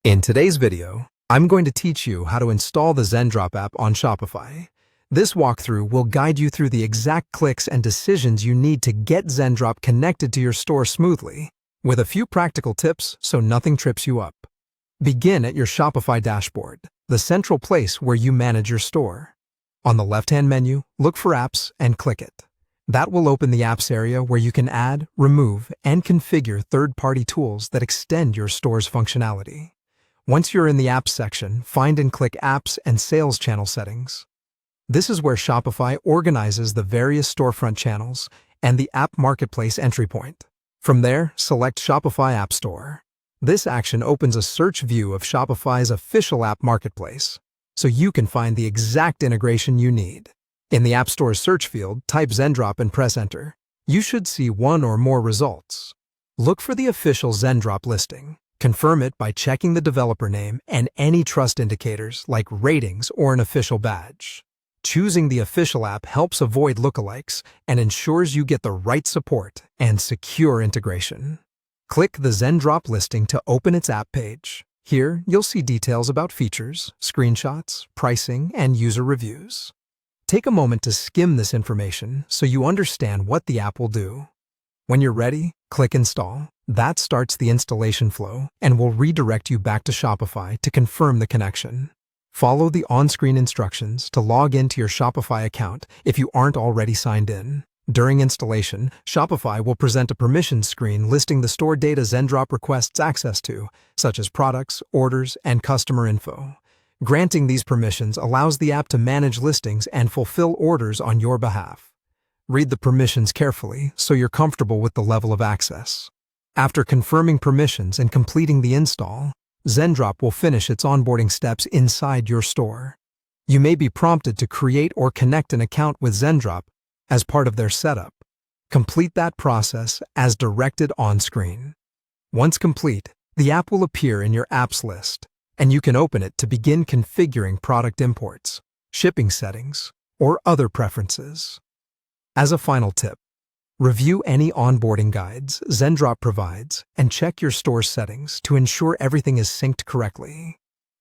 In today's video, I'm going to teach you how to install the Zendrop app on Shopify. This walkthrough will guide you through the exact clicks and decisions you need to get Zendrop connected to your store smoothly, with a few practical tips so nothing trips you up. Begin at your Shopify dashboard, the central place where you manage your store. On the left-hand menu, look for Apps and click it. That will open the Apps area where you can add, remove, and configure third-party tools that extend your store's functionality. Once you're in the Apps section, find and click Apps and Sales Channel Settings. This is where Shopify organizes the various storefront channels and the App Marketplace entry point. From there, select Shopify App Store. This action opens a search view of Shopify's official App Marketplace, so you can find the exact integration you need. In the App Store's search field, type Zendrop and press Enter. You should see one or more results. Look for the official Zendrop listing. Confirm it by checking the developer name and any trust indicators like ratings or an official badge. Choosing the official app helps avoid lookalikes and ensures you get the right support and secure integration. Click the Zendrop listing to open its app page. Here, you'll see details about features, screenshots, pricing, and user reviews. Take a moment to skim this information so you understand what the app will do. When you're ready, click Install. That starts the installation flow and will redirect you back to Shopify to confirm the connection. Follow the on-screen instructions to log into your Shopify account if you aren't already signed in. During installation, Shopify will present a permissions screen listing the store data Zendrop requests access to, such as products, orders, and customer info. Granting these permissions allows the app to manage listings and fulfill orders on your behalf. Read the permissions carefully so you're comfortable with the level of access. After confirming permissions and completing the install, Zendrop will finish its onboarding steps inside your store. You may be prompted to create or connect an account with Zendrop as part of their setup. Complete that process as directed on screen. Once complete, the app will appear in your apps list, and you can open it to begin configuring product imports, shipping settings, or other preferences. As a final tip, review any onboarding guides Zendrop provides and check your store settings to ensure everything is synced correctly.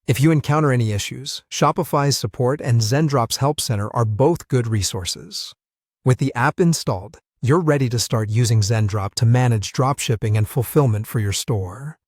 If you encounter any issues, Shopify's support and Zendrop's Help Center are both good resources. With the app installed, you're ready to start using Zendrop to manage dropshipping and fulfillment for your store.